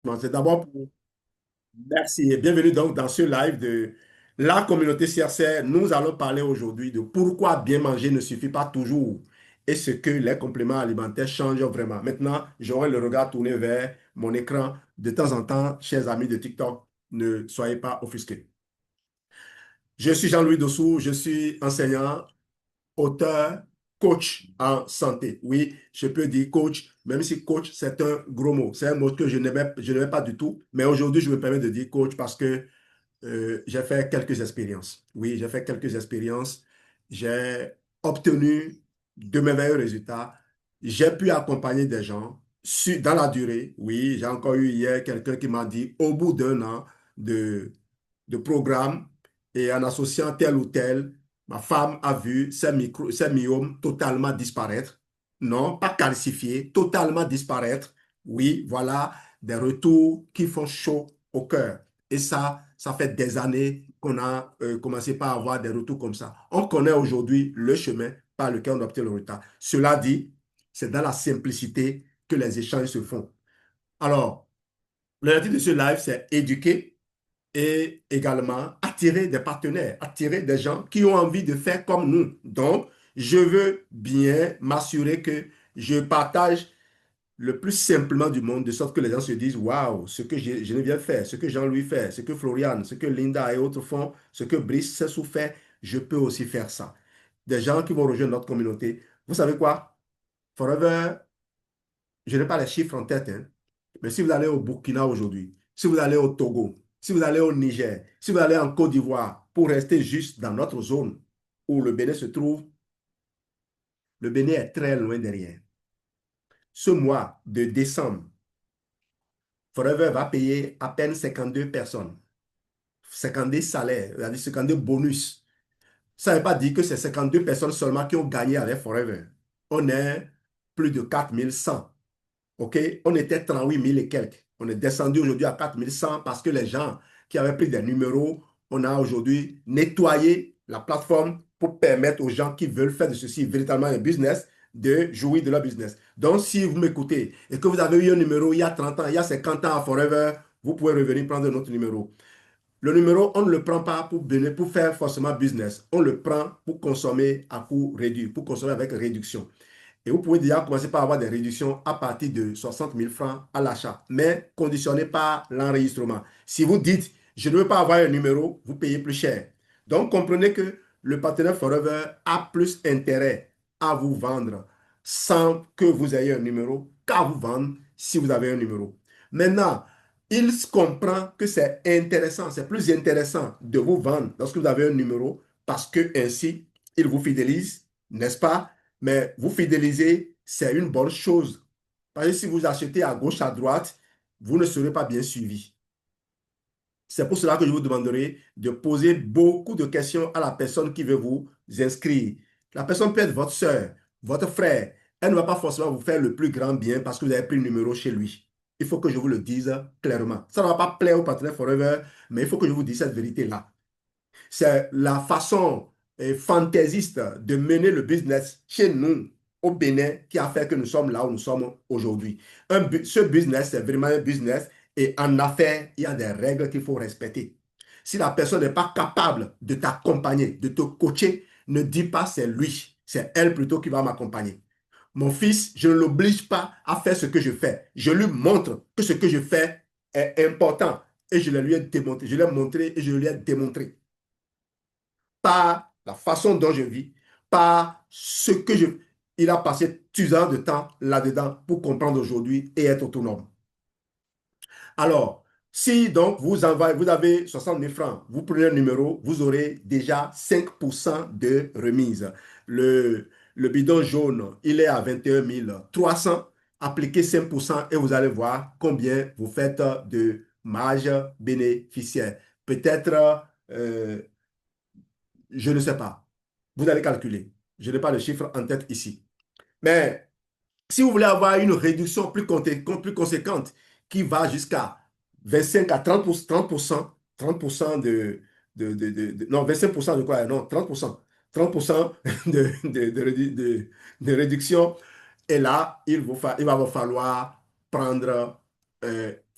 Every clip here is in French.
Bon, c'est d'abord pour... Merci et bienvenue donc dans ce live de la communauté CRC. Nous allons parler aujourd'hui de pourquoi bien manger ne suffit pas toujours et ce que les compléments alimentaires changent vraiment. Maintenant, j'aurai le regard tourné vers mon écran. De temps en temps, chers amis de TikTok, ne soyez pas offusqués. Je suis Jean-Louis Dossou, je suis enseignant, auteur, coach en santé. Oui, je peux dire coach, même si coach, c'est un gros mot. C'est un mot que je n'aimais pas du tout. Mais aujourd'hui, je me permets de dire coach parce que j'ai fait quelques expériences. Oui, j'ai fait quelques expériences. J'ai obtenu de merveilleux résultats. J'ai pu accompagner des gens dans la durée. Oui, j'ai encore eu hier quelqu'un qui m'a dit, au bout d'un an de programme et en associant tel ou tel, ma femme a vu ses myomes totalement disparaître. Non, pas calcifiés, totalement disparaître. Oui, voilà des retours qui font chaud au cœur. Et ça fait des années qu'on a commencé par avoir des retours comme ça. On connaît aujourd'hui le chemin par lequel on obtient le résultat. Cela dit, c'est dans la simplicité que les échanges se font. Alors, le titre de ce live, c'est éduquer et également attirer des partenaires, attirer des gens qui ont envie de faire comme nous. Donc, je veux bien m'assurer que je partage le plus simplement du monde, de sorte que les gens se disent, waouh, ce que Geneviève fait, ce que Jean-Louis fait, ce que Florian, ce que Linda et autres font, ce que Brice Sessou fait, je peux aussi faire ça. Des gens qui vont rejoindre notre communauté. Vous savez quoi? Forever, je n'ai pas les chiffres en tête, hein, mais si vous allez au Burkina aujourd'hui, si vous allez au Togo, si vous allez au Niger, si vous allez en Côte d'Ivoire, pour rester juste dans notre zone où le Bénin se trouve, le Bénin est très loin derrière. Ce mois de décembre, Forever va payer à peine 52 personnes, 52 salaires, c'est-à-dire 52 bonus. Ça ne veut pas dire que c'est 52 personnes seulement qui ont gagné avec Forever. On est plus de 4100. OK? On était 38 000 et quelques. On est descendu aujourd'hui à 4100 parce que les gens qui avaient pris des numéros, on a aujourd'hui nettoyé la plateforme pour permettre aux gens qui veulent faire de ceci véritablement un business de jouir de leur business. Donc, si vous m'écoutez et que vous avez eu un numéro il y a 30 ans, il y a 50 ans à Forever, vous pouvez revenir prendre un autre numéro. Le numéro, on ne le prend pas pour faire forcément business. On le prend pour consommer à coût réduit, pour consommer avec réduction. Et vous pouvez déjà commencer par avoir des réductions à partir de 60 000 francs à l'achat, mais conditionné par l'enregistrement. Si vous dites, je ne veux pas avoir un numéro, vous payez plus cher. Donc, comprenez que le partenaire Forever a plus intérêt à vous vendre sans que vous ayez un numéro qu'à vous vendre si vous avez un numéro. Maintenant, il comprend que c'est intéressant, c'est plus intéressant de vous vendre lorsque vous avez un numéro parce que ainsi, il vous fidélise, n'est-ce pas? Mais vous fidéliser, c'est une bonne chose. Parce que si vous achetez à gauche, à droite, vous ne serez pas bien suivi. C'est pour cela que je vous demanderai de poser beaucoup de questions à la personne qui veut vous inscrire. La personne peut être votre soeur, votre frère. Elle ne va pas forcément vous faire le plus grand bien parce que vous avez pris le numéro chez lui. Il faut que je vous le dise clairement. Ça ne va pas plaire au partenaire Forever, mais il faut que je vous dise cette vérité-là. C'est la façon fantaisiste de mener le business chez nous au Bénin qui a fait que nous sommes là où nous sommes aujourd'hui. Ce business, c'est vraiment un business et en affaires, il y a des règles qu'il faut respecter. Si la personne n'est pas capable de t'accompagner, de te coacher, ne dis pas c'est lui, c'est elle plutôt qui va m'accompagner. Mon fils, je ne l'oblige pas à faire ce que je fais. Je lui montre que ce que je fais est important et je le lui ai démontré. Je l'ai montré et je lui ai démontré par la façon dont je vis, par ce que je... Il a passé 10 ans de temps là-dedans pour comprendre aujourd'hui et être autonome. Alors, si donc vous avez 60 000 francs, vous prenez un numéro, vous aurez déjà 5% de remise. Le bidon jaune, il est à 21 300. Appliquez 5% et vous allez voir combien vous faites de marge bénéficiaire. Peut-être je ne sais pas. Vous allez calculer. Je n'ai pas le chiffre en tête ici. Mais si vous voulez avoir une réduction plus conséquente qui va jusqu'à 25 à 30%, 30% non, 25% de quoi? Non, 30%. 30% de réduction. Et là, il va vous falloir prendre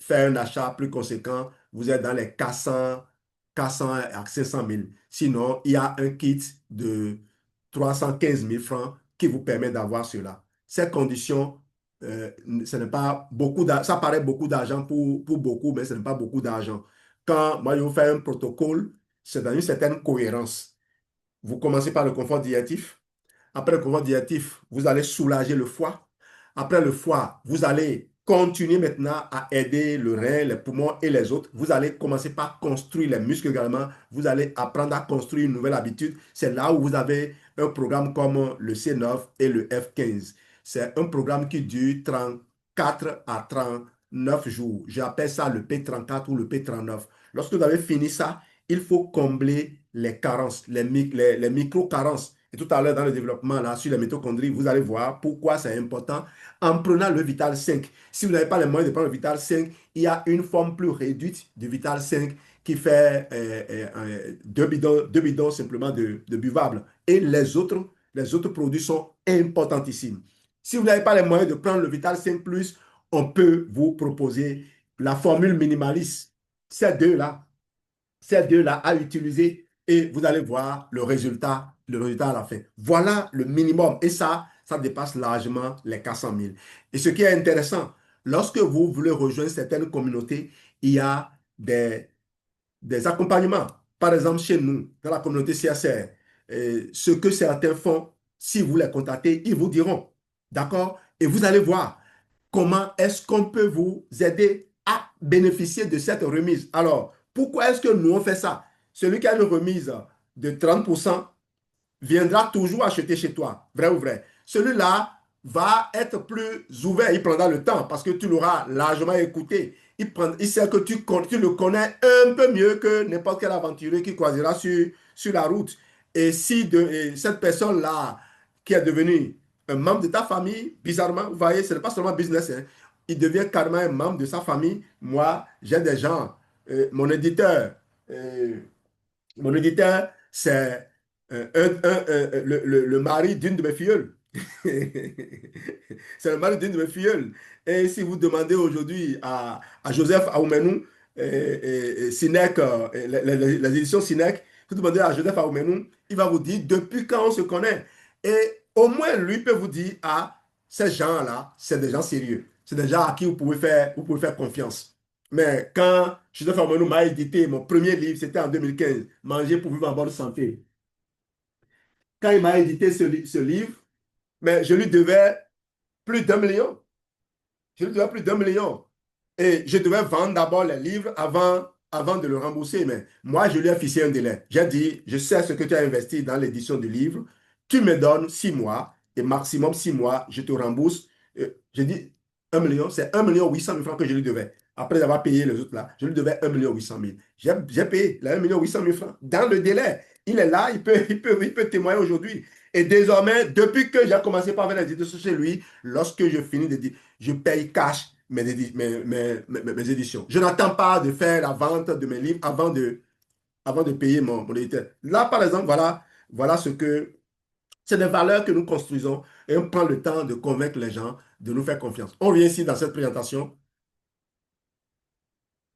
faire un achat plus conséquent, vous êtes dans les 400 à 500 000. Sinon, il y a un kit de 315 000 francs qui vous permet d'avoir cela. Ces conditions, ce n'est pas beaucoup d'argent. Ça paraît beaucoup d'argent pour beaucoup, mais ce n'est pas beaucoup d'argent. Quand moi, je vous fais un protocole, c'est dans une certaine cohérence. Vous commencez par le confort digestif. Après le confort digestif, vous allez soulager le foie. Après le foie, vous allez continuer maintenant à aider le rein, les poumons et les autres. Vous allez commencer par construire les muscles également. Vous allez apprendre à construire une nouvelle habitude. C'est là où vous avez un programme comme le C9 et le F15. C'est un programme qui dure 34 à 39 jours. J'appelle ça le P34 ou le P39. Lorsque vous avez fini ça, il faut combler les carences, les micro-carences. Et tout à l'heure, dans le développement, là, sur les mitochondries, vous allez voir pourquoi c'est important en prenant le Vital 5. Si vous n'avez pas les moyens de prendre le Vital 5, il y a une forme plus réduite du Vital 5 qui fait 2 bidons simplement de buvables. Et les autres produits sont importantissimes. Si vous n'avez pas les moyens de prendre le Vital 5 Plus, on peut vous proposer la formule minimaliste. Ces deux-là, ces deux-là à utiliser et vous allez voir le résultat à la fin. Voilà le minimum. Et ça dépasse largement les 400 000. Et ce qui est intéressant, lorsque vous voulez rejoindre certaines communautés, il y a des accompagnements. Par exemple, chez nous, dans la communauté CSR, ce que certains font, si vous les contactez, ils vous diront. D'accord? Et vous allez voir comment est-ce qu'on peut vous aider à bénéficier de cette remise. Alors, pourquoi est-ce que nous on fait ça? Celui qui a une remise de 30% viendra toujours acheter chez toi, vrai ou vrai. Celui-là va être plus ouvert, il prendra le temps parce que tu l'auras largement écouté. Il sait que tu le connais un peu mieux que n'importe quel aventurier qui croisera sur la route. Et si et cette personne-là, qui est devenue un membre de ta famille, bizarrement, vous voyez, ce n'est pas seulement business, hein, il devient carrément un membre de sa famille. Moi, j'ai des gens, mon éditeur, euh, mon éditeur, c'est le mari d'une de mes filleules. C'est le mari d'une de mes filleules. Et si vous demandez aujourd'hui à Joseph Aoumenou, Sinek, les éditions Sinek, vous demandez à Joseph Aoumenou, il va vous dire depuis quand on se connaît. Et au moins, lui peut vous dire, ah, ces gens-là, c'est des gens sérieux. C'est des gens à qui vous pouvez faire confiance. Mais quand Joseph Aoumenou m'a édité mon premier livre, c'était en 2015, Manger pour vivre en bonne santé. Quand il m'a édité ce livre, mais je lui devais plus d'un million. Je lui devais plus d'un million. Et je devais vendre d'abord les livres avant de le rembourser. Mais moi, je lui ai fixé un délai. J'ai dit, je sais ce que tu as investi dans l'édition du livre. Tu me donnes 6 mois et maximum 6 mois, je te rembourse. J'ai dit 1 million, c'est 1 800 000 francs que je lui devais. Après avoir payé les autres là, je lui devais 1 800 000. J'ai payé les 1 800 000 francs dans le délai. Il est là, il peut témoigner aujourd'hui. Et désormais, depuis que j'ai commencé par faire les éditions chez lui, lorsque je finis de dire, je paye cash mes éditions. Je n'attends pas de faire la vente de mes livres avant de payer mon éditeur. Là, par exemple, voilà c'est des valeurs que nous construisons et on prend le temps de convaincre les gens de nous faire confiance. On vient ici dans cette présentation.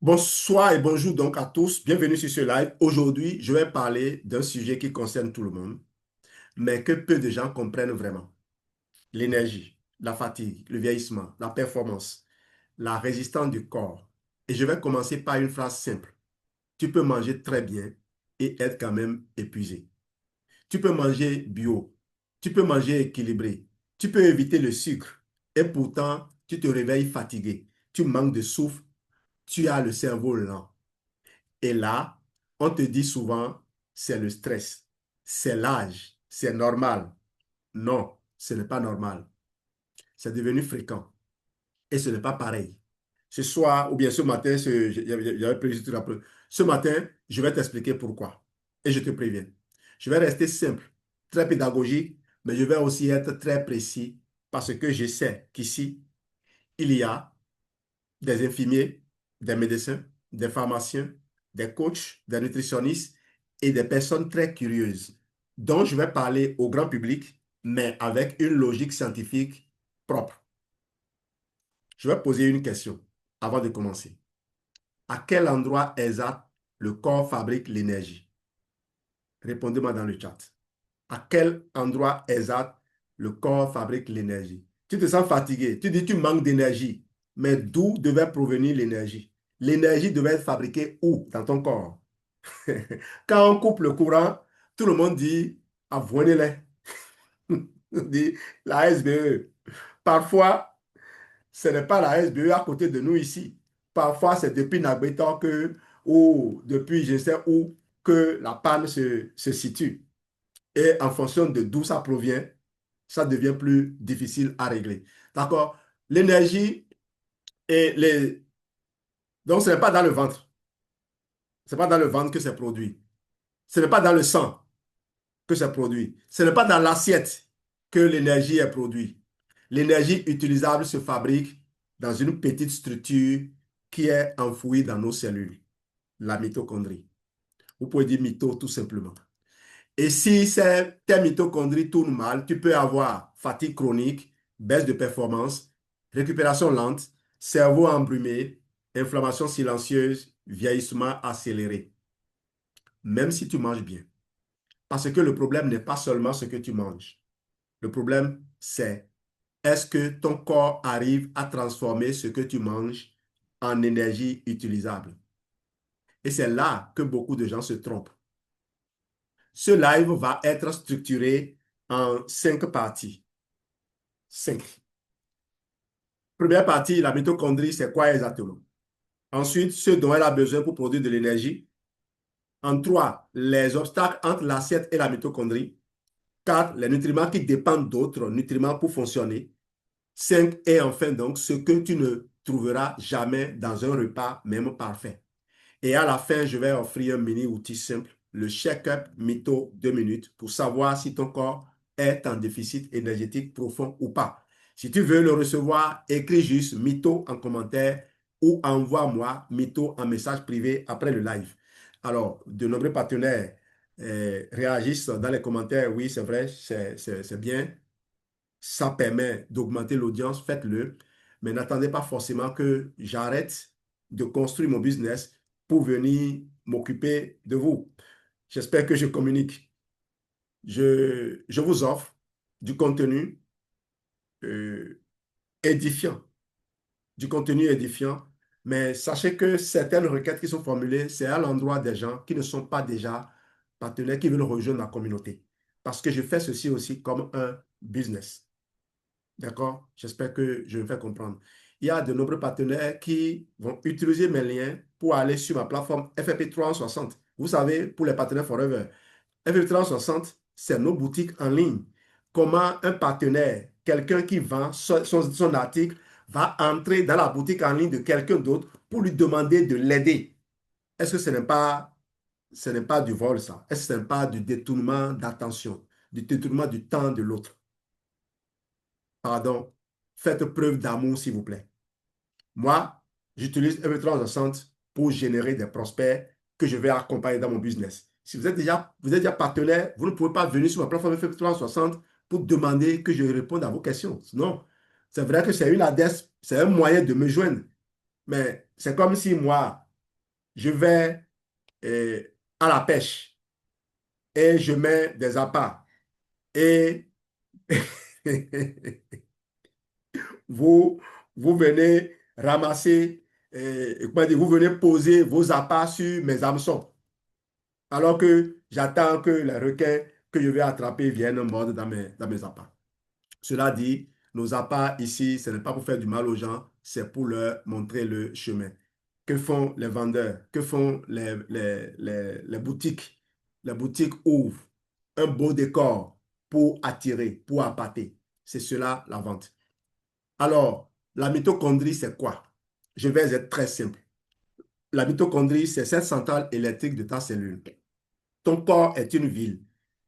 Bonsoir et bonjour donc à tous. Bienvenue sur ce live. Aujourd'hui, je vais parler d'un sujet qui concerne tout le monde, mais que peu de gens comprennent vraiment. L'énergie, la fatigue, le vieillissement, la performance, la résistance du corps. Et je vais commencer par une phrase simple. Tu peux manger très bien et être quand même épuisé. Tu peux manger bio. Tu peux manger équilibré. Tu peux éviter le sucre. Et pourtant, tu te réveilles fatigué. Tu manques de souffle. Tu as le cerveau lent. Et là, on te dit souvent, c'est le stress. C'est l'âge. C'est normal. Non, ce n'est pas normal. C'est devenu fréquent. Et ce n'est pas pareil. Ce soir, ou bien ce matin, j'avais prévu tout après. Ce matin, je vais t'expliquer pourquoi. Et je te préviens. Je vais rester simple, très pédagogique, mais je vais aussi être très précis parce que je sais qu'ici, il y a des infirmiers, des médecins, des pharmaciens, des coachs, des nutritionnistes et des personnes très curieuses dont je vais parler au grand public, mais avec une logique scientifique propre. Je vais poser une question avant de commencer. À quel endroit exact le corps fabrique l'énergie? Répondez-moi dans le chat. À quel endroit exact le corps fabrique l'énergie? Tu te sens fatigué, tu dis que tu manques d'énergie, mais d'où devait provenir l'énergie? L'énergie devait être fabriquée où dans ton corps? Quand on coupe le courant, tout le monde dit avoinez-les. On dit la SBE. Parfois, ce n'est pas la SBE à côté de nous ici. Parfois, c'est depuis Nagbetor ou depuis je ne sais où que la panne se situe. Et en fonction de d'où ça provient, ça devient plus difficile à régler. D'accord? L'énergie et les... Donc, ce n'est pas dans le ventre. Ce n'est pas dans le ventre que c'est produit. Ce n'est pas dans le sang que c'est produit. Ce n'est pas dans l'assiette que l'énergie est produite. L'énergie utilisable se fabrique dans une petite structure qui est enfouie dans nos cellules, la mitochondrie. Vous pouvez dire mito tout simplement. Et si tes mitochondries tournent mal, tu peux avoir fatigue chronique, baisse de performance, récupération lente, cerveau embrumé, inflammation silencieuse, vieillissement accéléré, même si tu manges bien. Parce que le problème n'est pas seulement ce que tu manges. Le problème, c'est est-ce que ton corps arrive à transformer ce que tu manges en énergie utilisable? Et c'est là que beaucoup de gens se trompent. Ce live va être structuré en 5 parties. 5. Première partie, la mitochondrie, c'est quoi exactement? Ensuite, ce dont elle a besoin pour produire de l'énergie. En 3, les obstacles entre l'assiette et la mitochondrie. 4, les nutriments qui dépendent d'autres nutriments pour fonctionner. 5, et enfin donc, ce que tu ne trouveras jamais dans un repas, même parfait. Et à la fin, je vais offrir un mini outil simple, le check-up Mito 2 minutes, pour savoir si ton corps est en déficit énergétique profond ou pas. Si tu veux le recevoir, écris juste Mito en commentaire ou envoie-moi Mito en message privé après le live. Alors, de nombreux partenaires réagissent dans les commentaires. Oui, c'est vrai, c'est bien. Ça permet d'augmenter l'audience, faites-le. Mais n'attendez pas forcément que j'arrête de construire mon business pour venir m'occuper de vous. J'espère que je communique. Je vous offre du contenu euh, édifiant, du contenu édifiant, mais sachez que certaines requêtes qui sont formulées, c'est à l'endroit des gens qui ne sont pas déjà partenaires, qui veulent rejoindre ma communauté. Parce que je fais ceci aussi comme un business. D'accord? J'espère que je me fais comprendre. Il y a de nombreux partenaires qui vont utiliser mes liens pour aller sur ma plateforme FFP 360. Vous savez, pour les partenaires Forever, FFP 360, c'est nos boutiques en ligne. Comment un partenaire, quelqu'un qui vend son article, va entrer dans la boutique en ligne de quelqu'un d'autre pour lui demander de l'aider? Est-ce que ce n'est pas du vol, ça? Est-ce que ce n'est pas du détournement d'attention, du détournement du temps de l'autre? Pardon, faites preuve d'amour, s'il vous plaît. Moi, j'utilise FB360 pour générer des prospects que je vais accompagner dans mon business. Si vous êtes déjà partenaire, vous ne pouvez pas venir sur ma plateforme FB360 pour demander que je réponde à vos questions. Non, c'est vrai que c'est une adresse, c'est un moyen de me joindre. Mais c'est comme si moi, je vais euh, à la pêche et je mets des appâts et vous, vous venez ramasser, comment dire, vous venez poser vos appâts sur mes hameçons, alors que j'attends que les requins que je vais attraper viennent mordre dans mes appâts. Cela dit, nos appâts ici, ce n'est pas pour faire du mal aux gens, c'est pour leur montrer le chemin. Que font les vendeurs? Que font les boutiques? Les boutiques ouvrent un beau décor pour attirer, pour appâter. C'est cela la vente. Alors, la mitochondrie, c'est quoi? Je vais être très simple. La mitochondrie, c'est cette centrale électrique de ta cellule. Ton corps est une ville.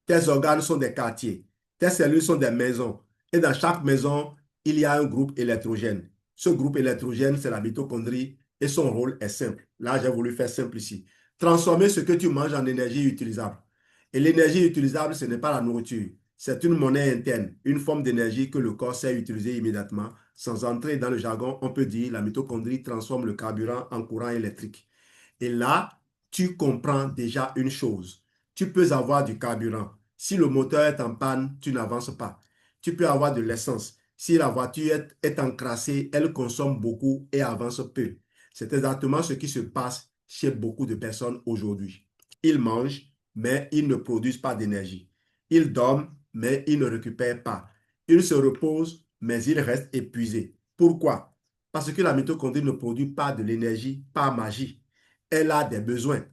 Tes organes sont des quartiers. Tes cellules sont des maisons. Et dans chaque maison, il y a un groupe électrogène. Ce groupe électrogène, c'est la mitochondrie et son rôle est simple. Là, j'ai voulu faire simple ici. Transformer ce que tu manges en énergie utilisable. Et l'énergie utilisable, ce n'est pas la nourriture. C'est une monnaie interne, une forme d'énergie que le corps sait utiliser immédiatement sans entrer dans le jargon, on peut dire la mitochondrie transforme le carburant en courant électrique. Et là, tu comprends déjà une chose. Tu peux avoir du carburant. Si le moteur est en panne, tu n'avances pas. Tu peux avoir de l'essence. Si la voiture est encrassée, elle consomme beaucoup et avance peu. C'est exactement ce qui se passe chez beaucoup de personnes aujourd'hui. Ils mangent, mais ils ne produisent pas d'énergie. Ils dorment, mais ils ne récupèrent pas. Ils se reposent, mais ils restent épuisés. Pourquoi? Parce que la mitochondrie ne produit pas de l'énergie par magie. Elle a des besoins.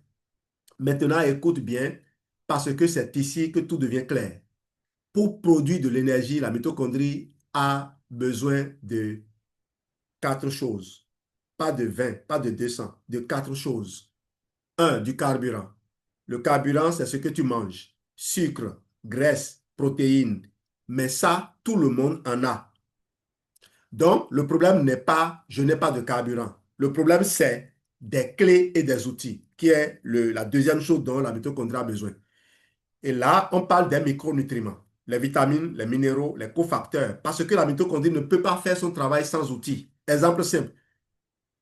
Maintenant, écoute bien, parce que c'est ici que tout devient clair. Pour produire de l'énergie, la mitochondrie a besoin de quatre choses. Pas de 20, pas de 200, de quatre choses. Un, du carburant. Le carburant, c'est ce que tu manges. Sucre, graisse, protéines. Mais ça, tout le monde en a. Donc, le problème n'est pas, je n'ai pas de carburant. Le problème, c'est des clés et des outils, qui est la deuxième chose dont la mitochondrie a besoin. Et là, on parle des micronutriments, les vitamines, les minéraux, les cofacteurs, parce que la mitochondrie ne peut pas faire son travail sans outils. Exemple simple,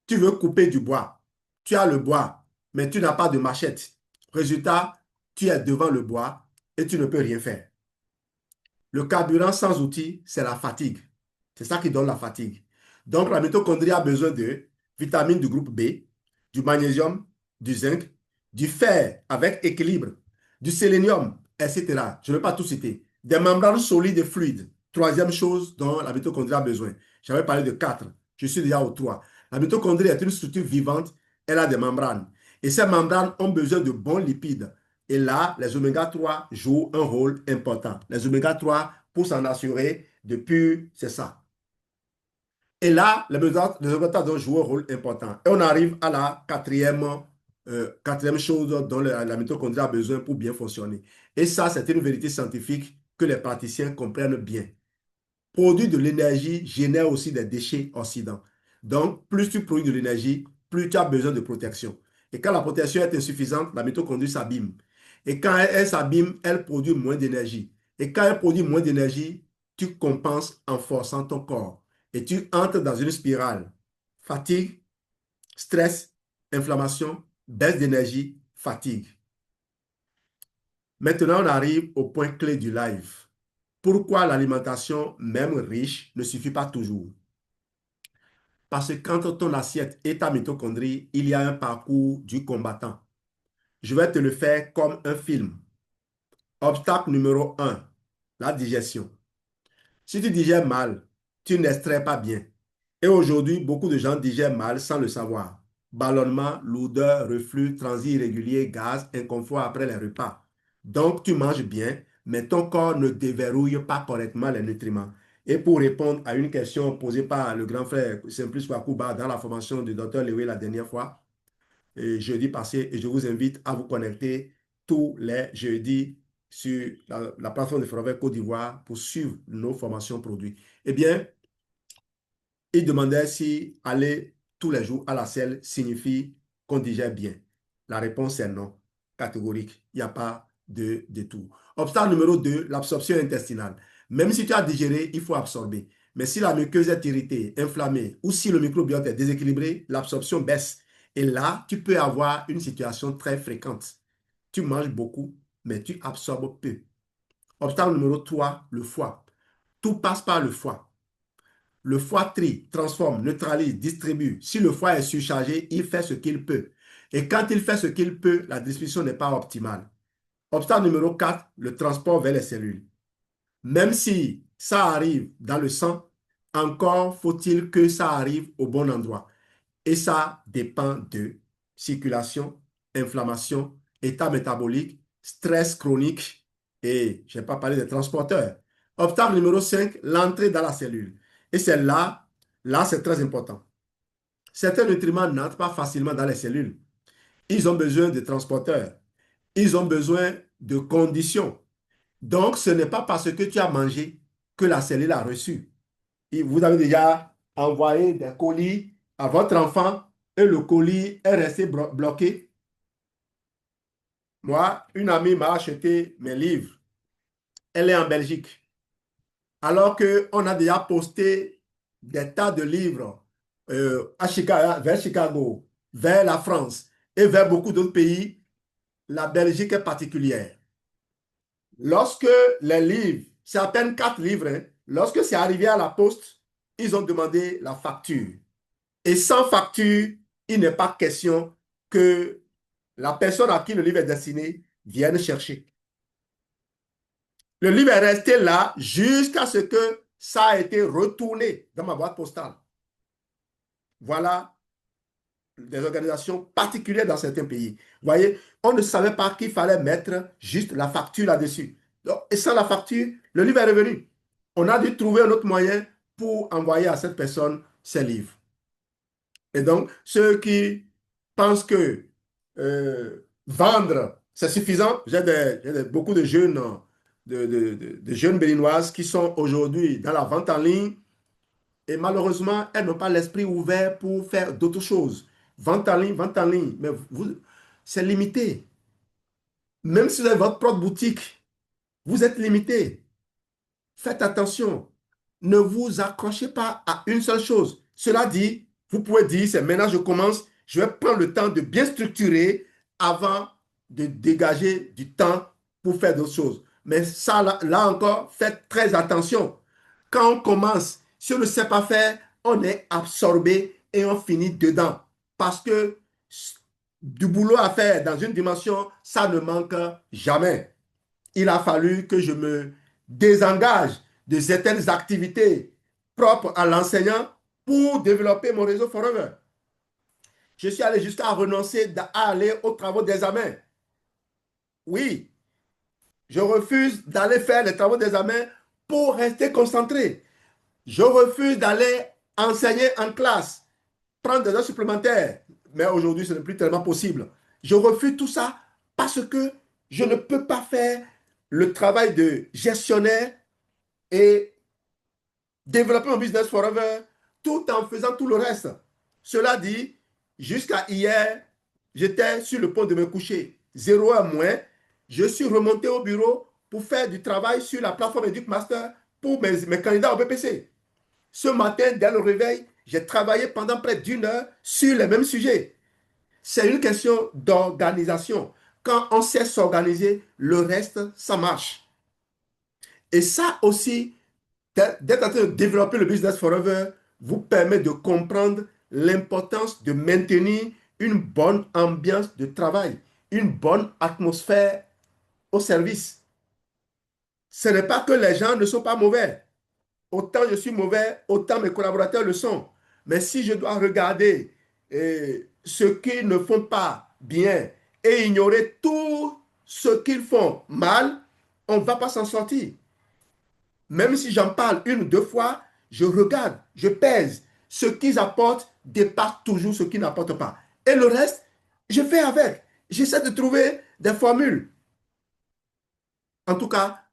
tu veux couper du bois, tu as le bois, mais tu n'as pas de machette. Résultat, tu es devant le bois et tu ne peux rien faire. Le carburant sans outils, c'est la fatigue. C'est ça qui donne la fatigue. Donc, la mitochondrie a besoin de vitamines du groupe B, du magnésium, du zinc, du fer avec équilibre, du sélénium, etc. Je ne vais pas tout citer. Des membranes solides et fluides. Troisième chose dont la mitochondrie a besoin. J'avais parlé de quatre. Je suis déjà au 3. La mitochondrie est une structure vivante. Elle a des membranes. Et ces membranes ont besoin de bons lipides. Et là, les oméga 3 jouent un rôle important. Les oméga 3, pour s'en assurer, depuis, c'est ça. Et là, les oméga 3 jouent un rôle important. Et on arrive à la quatrième chose dont la mitochondrie a besoin pour bien fonctionner. Et ça, c'est une vérité scientifique que les praticiens comprennent bien. Produire de l'énergie génère aussi des déchets oxydants. Donc, plus tu produis de l'énergie, plus tu as besoin de protection. Et quand la protection est insuffisante, la mitochondrie s'abîme. Et quand elle s'abîme, elle produit moins d'énergie. Et quand elle produit moins d'énergie, tu compenses en forçant ton corps. Et tu entres dans une spirale. Fatigue, stress, inflammation, baisse d'énergie, fatigue. Maintenant, on arrive au point clé du live. Pourquoi l'alimentation, même riche, ne suffit pas toujours? Parce que quand ton assiette est ta mitochondrie, il y a un parcours du combattant. Je vais te le faire comme un film. Obstacle numéro 1, la digestion. Si tu digères mal, tu n'extrais pas bien. Et aujourd'hui, beaucoup de gens digèrent mal sans le savoir. Ballonnement, lourdeur, reflux, transit irrégulier, gaz, inconfort après les repas. Donc, tu manges bien, mais ton corps ne déverrouille pas correctement les nutriments. Et pour répondre à une question posée par le grand frère Simplice Wakuba dans la formation du docteur Lewe la dernière fois, jeudi passé, et je vous invite à vous connecter tous les jeudis sur la plateforme de Forever Côte d'Ivoire pour suivre nos formations produits. Eh bien, il demandait si aller tous les jours à la selle signifie qu'on digère bien. La réponse est non, catégorique. Il n'y a pas de détour. Obstacle numéro 2, l'absorption intestinale. Même si tu as digéré, il faut absorber. Mais si la muqueuse est irritée, inflammée ou si le microbiote est déséquilibré, l'absorption baisse. Et là, tu peux avoir une situation très fréquente. Tu manges beaucoup, mais tu absorbes peu. Obstacle numéro 3, le foie. Tout passe par le foie. Le foie trie, transforme, neutralise, distribue. Si le foie est surchargé, il fait ce qu'il peut. Et quand il fait ce qu'il peut, la distribution n'est pas optimale. Obstacle numéro 4, le transport vers les cellules. Même si ça arrive dans le sang, encore faut-il que ça arrive au bon endroit. Et ça dépend de circulation, inflammation, état métabolique, stress chronique et je n'ai pas parlé des transporteurs. Obstacle numéro 5, l'entrée dans la cellule. Et c'est là c'est très important. Certains nutriments n'entrent pas facilement dans les cellules. Ils ont besoin de transporteurs. Ils ont besoin de conditions. Donc, ce n'est pas parce que tu as mangé que la cellule a reçu. Et vous avez déjà envoyé des colis à votre enfant et le colis est resté bloqué. Moi, une amie m'a acheté mes livres. Elle est en Belgique. Alors qu'on a déjà posté des tas de livres à Chicago, vers Chicago, vers la France et vers beaucoup d'autres pays, la Belgique est particulière. Lorsque les livres, c'est à peine 4 livres, hein, lorsque c'est arrivé à la poste, ils ont demandé la facture. Et sans facture, il n'est pas question que la personne à qui le livre est destiné vienne chercher. Le livre est resté là jusqu'à ce que ça a été retourné dans ma boîte postale. Voilà des organisations particulières dans certains pays. Vous voyez, on ne savait pas qu'il fallait mettre juste la facture là-dessus. Et sans la facture, le livre est revenu. On a dû trouver un autre moyen pour envoyer à cette personne ses livres. Et donc, ceux qui pensent que vendre, c'est suffisant, beaucoup de jeunes, de jeunes béninoises qui sont aujourd'hui dans la vente en ligne et malheureusement, elles n'ont pas l'esprit ouvert pour faire d'autres choses. Vente en ligne, mais c'est limité. Même si vous avez votre propre boutique, vous êtes limité. Faites attention. Ne vous accrochez pas à une seule chose. Cela dit, vous pouvez dire, c'est maintenant je commence, je vais prendre le temps de bien structurer avant de dégager du temps pour faire d'autres choses. Mais ça, là encore, faites très attention. Quand on commence, si on ne sait pas faire, on est absorbé et on finit dedans. Parce que du boulot à faire dans une dimension, ça ne manque jamais. Il a fallu que je me désengage de certaines activités propres à l'enseignant pour développer mon réseau Forever. Je suis allé jusqu'à renoncer à aller aux travaux d'examen. Oui, je refuse d'aller faire les travaux d'examen pour rester concentré. Je refuse d'aller enseigner en classe, prendre des heures supplémentaires. Mais aujourd'hui, ce n'est plus tellement possible. Je refuse tout ça parce que je ne peux pas faire le travail de gestionnaire et développer mon business forever tout en faisant tout le reste. Cela dit, jusqu'à hier, j'étais sur le point de me coucher. 0 heure moins, je suis remonté au bureau pour faire du travail sur la plateforme EducMaster pour mes candidats au BPC. Ce matin, dès le réveil, j'ai travaillé pendant près d'1 heure sur les mêmes sujets. C'est une question d'organisation. Quand on sait s'organiser, le reste, ça marche. Et ça aussi, d'être en train de développer le business forever vous permet de comprendre l'importance de maintenir une bonne ambiance de travail, une bonne atmosphère au service. Ce n'est pas que les gens ne sont pas mauvais. Autant je suis mauvais, autant mes collaborateurs le sont. Mais si je dois regarder ce qu'ils ne font pas bien et ignorer tout ce qu'ils font mal, on ne va pas s'en sortir. Même si j'en parle 1 ou 2 fois, je regarde, je pèse. Ce qu'ils apportent dépasse toujours ce qu'ils n'apportent pas. Et le reste, je fais avec. J'essaie de trouver des formules. En tout cas,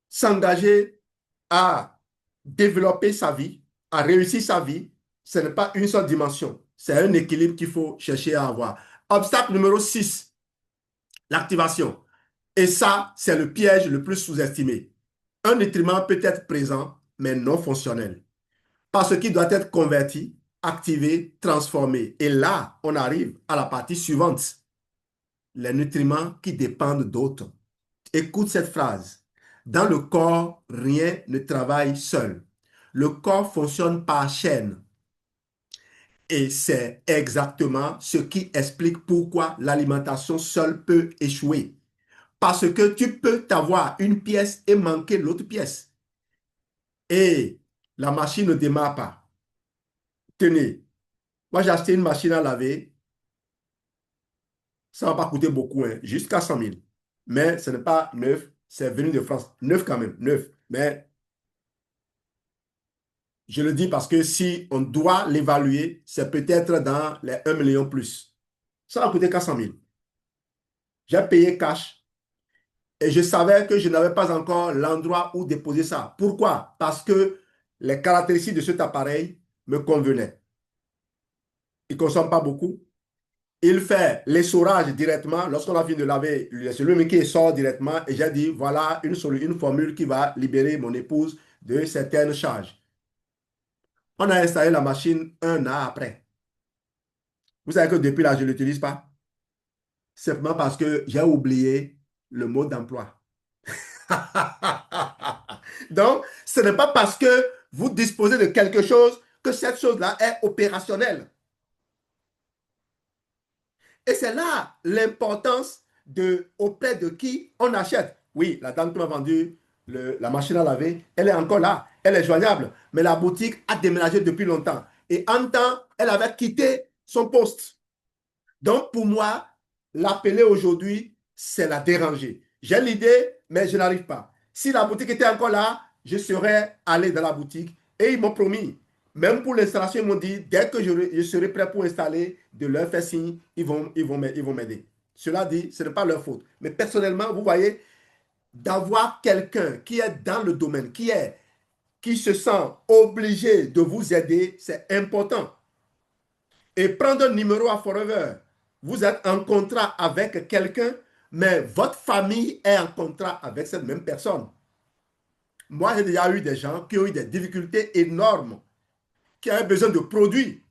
s'engager à développer sa vie, à réussir sa vie, ce n'est pas une seule dimension. C'est un équilibre qu'il faut chercher à avoir. Obstacle numéro 6, l'activation. Et ça, c'est le piège le plus sous-estimé. Un nutriment peut être présent, mais non fonctionnel. Parce qu'il doit être converti, activé, transformé. Et là, on arrive à la partie suivante. Les nutriments qui dépendent d'autres. Écoute cette phrase. Dans le corps, rien ne travaille seul. Le corps fonctionne par chaîne. Et c'est exactement ce qui explique pourquoi l'alimentation seule peut échouer. Parce que tu peux avoir une pièce et manquer l'autre pièce. Et la machine ne démarre pas. Tenez, moi j'ai acheté une machine à laver. Ça ne va pas coûter beaucoup, hein, jusqu'à 100 000. Mais ce n'est pas neuf, c'est venu de France. Neuf quand même, neuf. Mais je le dis parce que si on doit l'évaluer, c'est peut-être dans les 1 million plus. Ça va coûter qu'à 100 000. J'ai payé cash et je savais que je n'avais pas encore l'endroit où déposer ça. Pourquoi? Parce que les caractéristiques de cet appareil me convenaient. Il ne consomme pas beaucoup. Il fait l'essorage directement. Lorsqu'on a fini de laver, c'est lui qui sort directement. Et j'ai dit, voilà une formule qui va libérer mon épouse de certaines charges. On a installé la machine un an après. Vous savez que depuis là, je ne l'utilise pas. Simplement parce que j'ai oublié le mode d'emploi. Donc, ce n'est pas parce que vous disposez de quelque chose que cette chose-là est opérationnelle. Et c'est là l'importance de auprès de qui on achète. Oui, la dame qui m'a vendu la machine à laver, elle est encore là, elle est joignable, mais la boutique a déménagé depuis longtemps. Et en temps, elle avait quitté son poste. Donc, pour moi, l'appeler aujourd'hui, c'est la déranger. J'ai l'idée, mais je n'arrive pas. Si la boutique était encore là, je serais allé dans la boutique et ils m'ont promis. Même pour l'installation, ils m'ont dit, dès que je serai prêt pour installer, de leur faire signe, ils vont m'aider. Cela dit, ce n'est pas leur faute. Mais personnellement, vous voyez, d'avoir quelqu'un qui est dans le domaine, qui se sent obligé de vous aider, c'est important. Et prendre un numéro à Forever. Vous êtes en contrat avec quelqu'un, mais votre famille est en contrat avec cette même personne. Moi, j'ai déjà eu des gens qui ont eu des difficultés énormes, qui avaient besoin de produits.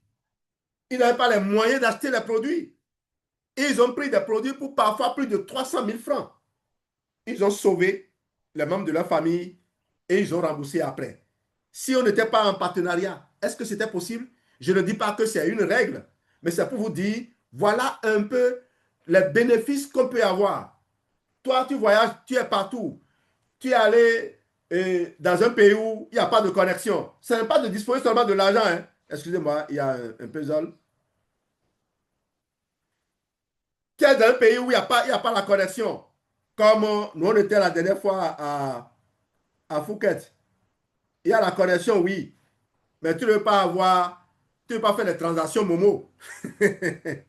Ils n'avaient pas les moyens d'acheter les produits. Ils ont pris des produits pour parfois plus de 300 000 francs. Ils ont sauvé les membres de leur famille et ils ont remboursé après. Si on n'était pas en partenariat, est-ce que c'était possible? Je ne dis pas que c'est une règle, mais c'est pour vous dire, voilà un peu les bénéfices qu'on peut avoir. Toi, tu voyages, tu es partout. Tu es allé dans un pays où il n'y a pas de connexion. Ce n'est pas de disposer seulement de l'argent. Hein. Excusez-moi, il y a un puzzle. Tu es dans un pays où il y a pas la connexion. Comme nous, on était la dernière fois à Phuket. Il y a la connexion, oui. Mais tu ne veux pas avoir, tu ne veux pas faire des transactions Momo. Il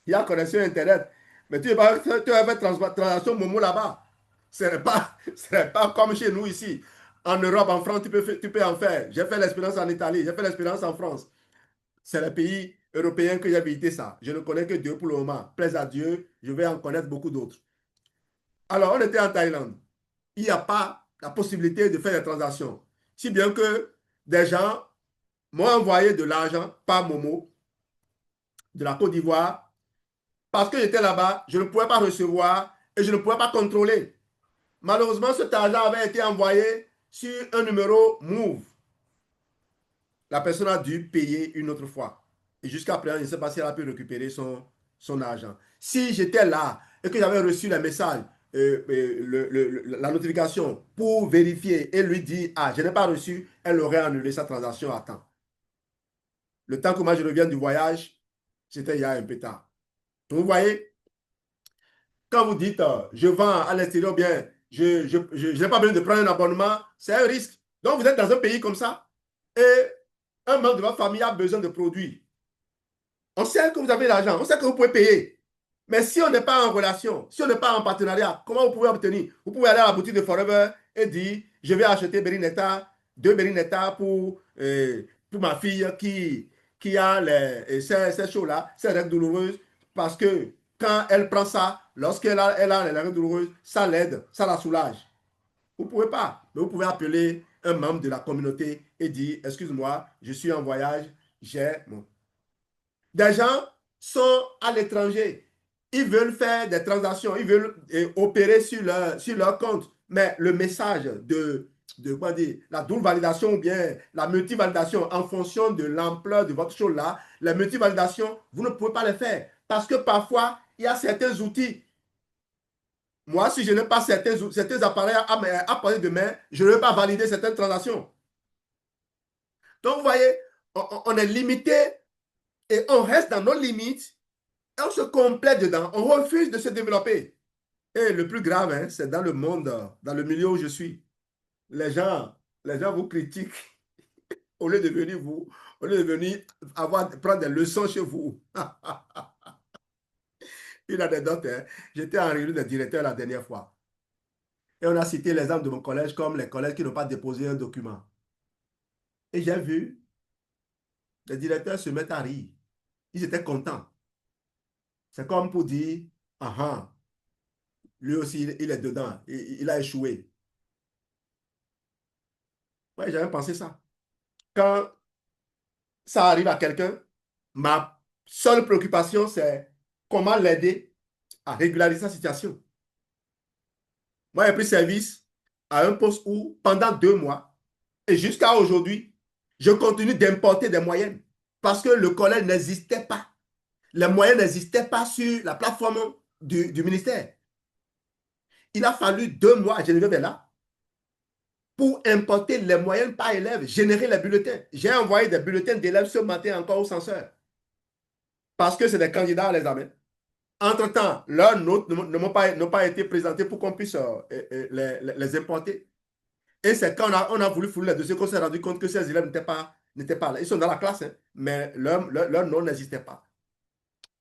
y a connexion Internet. Mais tu ne veux pas, tu veux faire transaction Momo là-bas. Ce n'est pas comme chez nous ici. En Europe, en France, tu peux en faire. J'ai fait l'expérience en Italie, j'ai fait l'expérience en France. C'est les pays européens que j'ai visité ça. Je ne connais que Dieu pour le moment. Plaise à Dieu, je vais en connaître beaucoup d'autres. Alors, on était en Thaïlande. Il n'y a pas la possibilité de faire des transactions. Si bien que des gens m'ont envoyé de l'argent par Momo de la Côte d'Ivoire parce que j'étais là-bas, je ne pouvais pas recevoir et je ne pouvais pas contrôler. Malheureusement, cet argent avait été envoyé sur un numéro Move. La personne a dû payer une autre fois. Et jusqu'à présent, je ne sais pas si elle a pu récupérer son argent. Si j'étais là et que j'avais reçu le message, la notification pour vérifier et lui dire, ah, je n'ai pas reçu, elle aurait annulé sa transaction à temps. Le temps que moi je reviens du voyage, c'était il y a un peu tard. Donc, vous voyez, quand vous dites je vends à l'extérieur bien, je n'ai pas besoin de prendre un abonnement, c'est un risque. Donc, vous êtes dans un pays comme ça et un membre de votre famille a besoin de produits. On sait que vous avez l'argent, on sait que vous pouvez payer. Mais si on n'est pas en relation, si on n'est pas en partenariat, comment vous pouvez obtenir? Vous pouvez aller à la boutique de Forever et dire je vais acheter Berinetta, deux Berinetta pour ma fille qui a ces choses-là, ces règles douloureuses, parce que quand elle prend ça, elle a les règles douloureuses, ça l'aide, ça la soulage. Vous ne pouvez pas, mais vous pouvez appeler un membre de la communauté et dire excuse-moi, je suis en voyage, j'ai mon des gens sont à l'étranger. Ils veulent faire des transactions, ils veulent opérer sur leur compte. Mais le message quoi dire, la double validation ou bien la multivalidation en fonction de l'ampleur de votre chose là, la multivalidation, vous ne pouvez pas le faire. Parce que parfois, il y a certains outils. Moi, si je n'ai pas certains appareils à portée de main, je ne vais pas valider certaines transactions. Donc, vous voyez, on est limité et on reste dans nos limites. On se complète dedans, on refuse de se développer. Et le plus grave, hein, c'est dans le monde, dans le milieu où je suis. Les gens, les gens vous critiquent au lieu de venir au lieu de venir prendre des leçons chez vous. Une anecdote, hein. J'étais en réunion des directeurs la dernière fois. Et on a cité l'exemple de mon collège comme les collèges qui n'ont pas déposé un document. Et j'ai vu les directeurs se mettre à rire. Ils étaient contents. C'est comme pour dire, ah ah, lui aussi, il est dedans. Il a échoué. Ouais, j'avais pensé ça. Quand ça arrive à quelqu'un, ma seule préoccupation, c'est comment l'aider à régulariser sa situation. Moi, j'ai pris service à un poste où, pendant 2 mois, et jusqu'à aujourd'hui, je continue d'importer des moyennes parce que le collège n'existait pas. Les moyennes n'existaient pas sur la plateforme du ministère. Il a fallu 2 mois, je vais là, pour importer les moyennes par élève, générer les bulletins. J'ai envoyé des bulletins d'élèves ce matin encore au censeur parce que c'est des candidats à l'examen. Entre-temps, leurs notes n'ont pas été présentées pour qu'on puisse les importer. Et c'est quand on a voulu fouiller les dossiers qu'on s'est rendu compte que ces élèves n'étaient pas là. Ils sont dans la classe, hein, mais leur nom n'existait pas.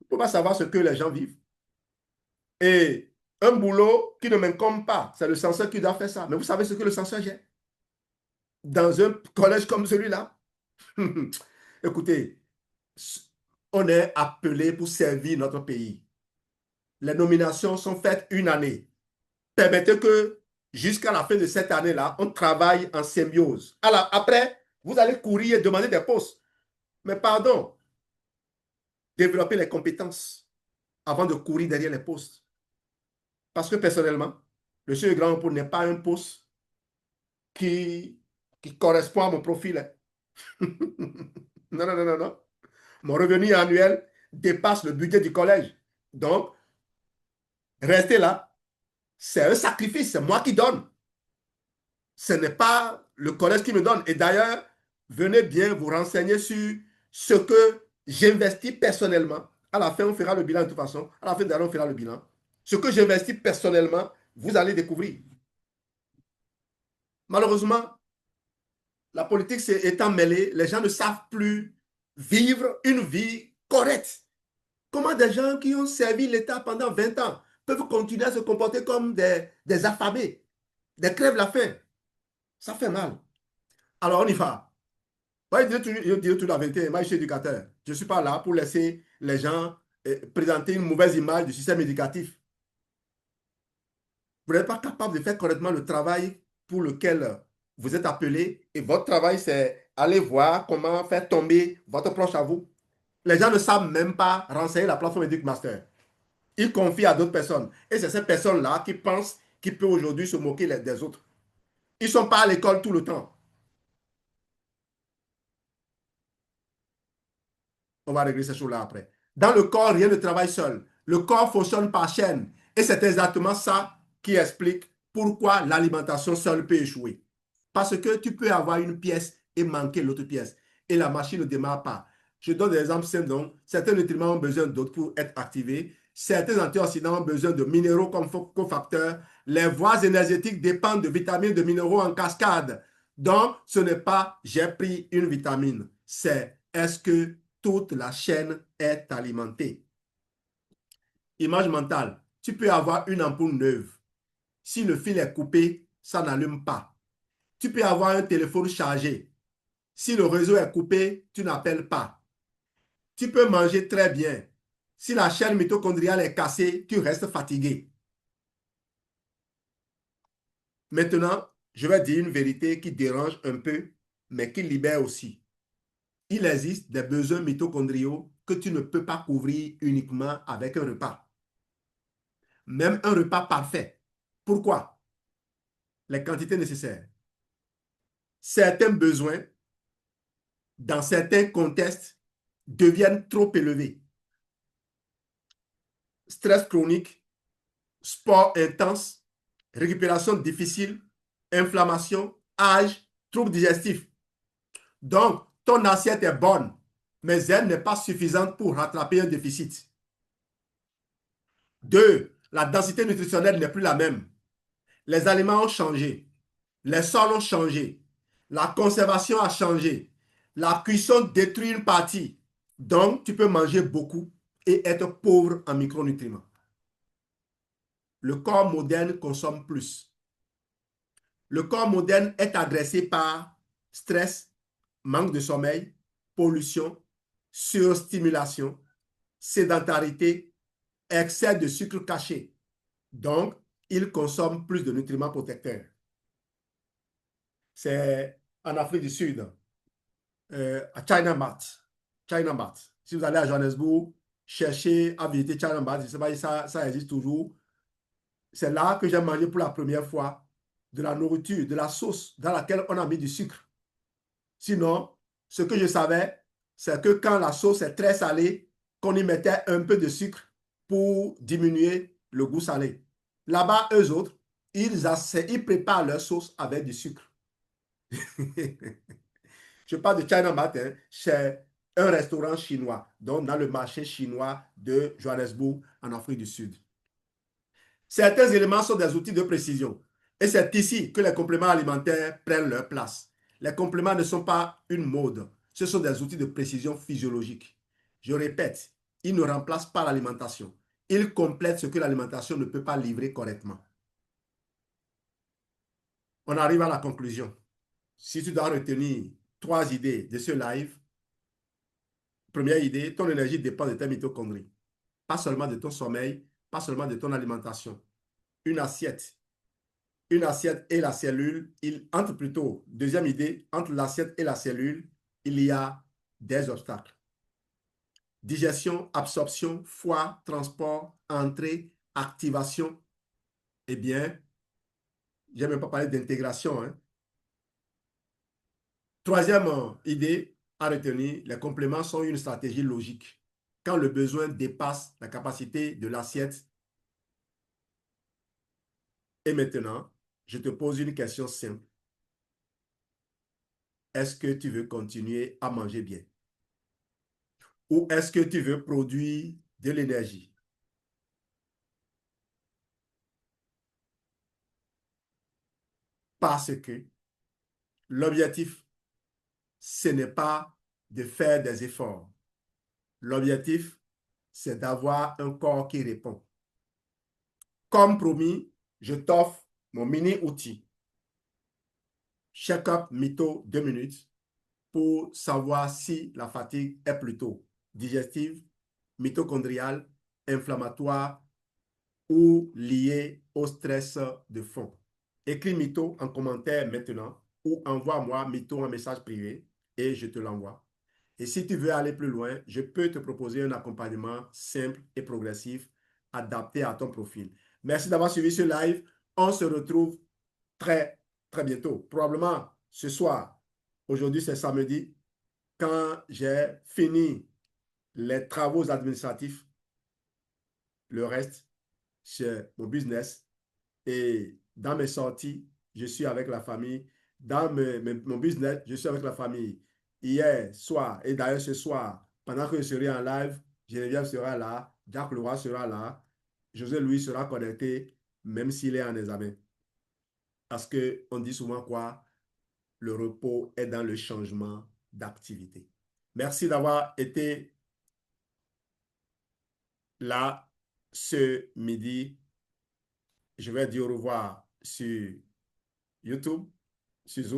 Il ne faut pas savoir ce que les gens vivent. Et un boulot qui ne m'incombe pas, c'est le censeur qui doit faire ça. Mais vous savez ce que le censeur gère dans un collège comme celui-là? Écoutez, on est appelé pour servir notre pays. Les nominations sont faites une année. Permettez que jusqu'à la fin de cette année-là, on travaille en symbiose. Alors après, vous allez courir et demander des postes. Mais pardon, développer les compétences avant de courir derrière les postes. Parce que personnellement, le Monsieur Grand Repos n'est pas un poste qui correspond à mon profil. Non, non, non, non, non. Mon revenu annuel dépasse le budget du collège. Donc, rester là, c'est un sacrifice, c'est moi qui donne. Ce n'est pas le collège qui me donne. Et d'ailleurs, venez bien vous renseigner sur ce que j'investis personnellement. À la fin, on fera le bilan de toute façon. À la fin de l'année, on fera le bilan. Ce que j'investis personnellement, vous allez découvrir. Malheureusement, la politique étant mêlée, les gens ne savent plus vivre une vie correcte. Comment des gens qui ont servi l'État pendant 20 ans peuvent continuer à se comporter comme des affamés, des crèves-la-faim? Ça fait mal. Alors, on y va. Moi, je dis toujours la vérité. Moi, je suis éducateur. Je ne suis pas là pour laisser les gens présenter une mauvaise image du système éducatif. Vous n'êtes pas capable de faire correctement le travail pour lequel vous êtes appelé. Et votre travail, c'est aller voir comment faire tomber votre proche à vous. Les gens ne savent même pas renseigner la plateforme EducMaster. Ils confient à d'autres personnes. Et c'est ces personnes-là qui pensent qu'ils peuvent aujourd'hui se moquer des autres. Ils ne sont pas à l'école tout le temps. On va régler ces choses-là après. Dans le corps, rien ne travaille seul. Le corps fonctionne par chaîne. Et c'est exactement ça qui explique pourquoi l'alimentation seule peut échouer. Parce que tu peux avoir une pièce et manquer l'autre pièce. Et la machine ne démarre pas. Je donne des exemples simples. Donc, certains nutriments ont besoin d'autres pour être activés. Certains antioxydants ont besoin de minéraux comme cofacteurs. Les voies énergétiques dépendent de vitamines, de minéraux en cascade. Donc, ce n'est pas j'ai pris une vitamine. C'est est-ce que toute la chaîne est alimentée? Image mentale. Tu peux avoir une ampoule neuve. Si le fil est coupé, ça n'allume pas. Tu peux avoir un téléphone chargé. Si le réseau est coupé, tu n'appelles pas. Tu peux manger très bien. Si la chaîne mitochondriale est cassée, tu restes fatigué. Maintenant, je vais dire une vérité qui dérange un peu, mais qui libère aussi. Il existe des besoins mitochondriaux que tu ne peux pas couvrir uniquement avec un repas. Même un repas parfait. Pourquoi? Les quantités nécessaires. Certains besoins, dans certains contextes, deviennent trop élevés. Stress chronique, sport intense, récupération difficile, inflammation, âge, troubles digestifs. Donc, ton assiette est bonne, mais elle n'est pas suffisante pour rattraper un déficit. Deux, la densité nutritionnelle n'est plus la même. Les aliments ont changé. Les sols ont changé. La conservation a changé. La cuisson détruit une partie. Donc, tu peux manger beaucoup et être pauvre en micronutriments. Le corps moderne consomme plus. Le corps moderne est agressé par stress, manque de sommeil, pollution, surstimulation, sédentarité, excès de sucre caché. Donc, il consomme plus de nutriments protecteurs. C'est en Afrique du Sud, à China Mart. China Bat. Si vous allez à Johannesburg, cherchez à visiter China Bat, je ne sais pas si ça existe toujours. C'est là que j'ai mangé pour la première fois de la nourriture, de la sauce dans laquelle on a mis du sucre. Sinon, ce que je savais, c'est que quand la sauce est très salée, qu'on y mettait un peu de sucre pour diminuer le goût salé. Là-bas, eux autres, ils préparent leur sauce avec du sucre. Je parle de China Mat, hein. C'est un restaurant chinois, donc dans le marché chinois de Johannesburg, en Afrique du Sud. Certains éléments sont des outils de précision. Et c'est ici que les compléments alimentaires prennent leur place. Les compléments ne sont pas une mode, ce sont des outils de précision physiologique. Je répète, ils ne remplacent pas l'alimentation. Ils complètent ce que l'alimentation ne peut pas livrer correctement. On arrive à la conclusion. Si tu dois retenir 3 idées de ce live, première idée, ton énergie dépend de tes mitochondries. Pas seulement de ton sommeil, pas seulement de ton alimentation. Une assiette une assiette et la cellule, entre plutôt, deuxième idée, entre l'assiette et la cellule, il y a des obstacles. Digestion, absorption, foie, transport, entrée, activation. Eh bien, je n'ai même pas parlé d'intégration. Hein. Troisième idée à retenir, les compléments sont une stratégie logique. Quand le besoin dépasse la capacité de l'assiette, et maintenant, je te pose une question simple. Est-ce que tu veux continuer à manger bien? Ou est-ce que tu veux produire de l'énergie? Parce que l'objectif, ce n'est pas de faire des efforts. L'objectif, c'est d'avoir un corps qui répond. Comme promis, je t'offre mon mini-outil. Check-up mytho 2 minutes pour savoir si la fatigue est plutôt digestive, mitochondriale, inflammatoire ou liée au stress de fond. Écris mytho en commentaire maintenant ou envoie-moi mytho en message privé et je te l'envoie. Et si tu veux aller plus loin, je peux te proposer un accompagnement simple et progressif adapté à ton profil. Merci d'avoir suivi ce live. On se retrouve très, très bientôt. Probablement ce soir. Aujourd'hui, c'est samedi. Quand j'ai fini les travaux administratifs, le reste, c'est mon business. Et dans mes sorties, je suis avec la famille. Dans mon business, je suis avec la famille. Hier soir, et d'ailleurs ce soir, pendant que je serai en live, Geneviève sera là, Jacques Leroy sera là, José Louis sera connecté, même s'il est en examen. Parce qu'on dit souvent quoi? Le repos est dans le changement d'activité. Merci d'avoir été là ce midi. Je vais dire au revoir sur YouTube, sur Zoom.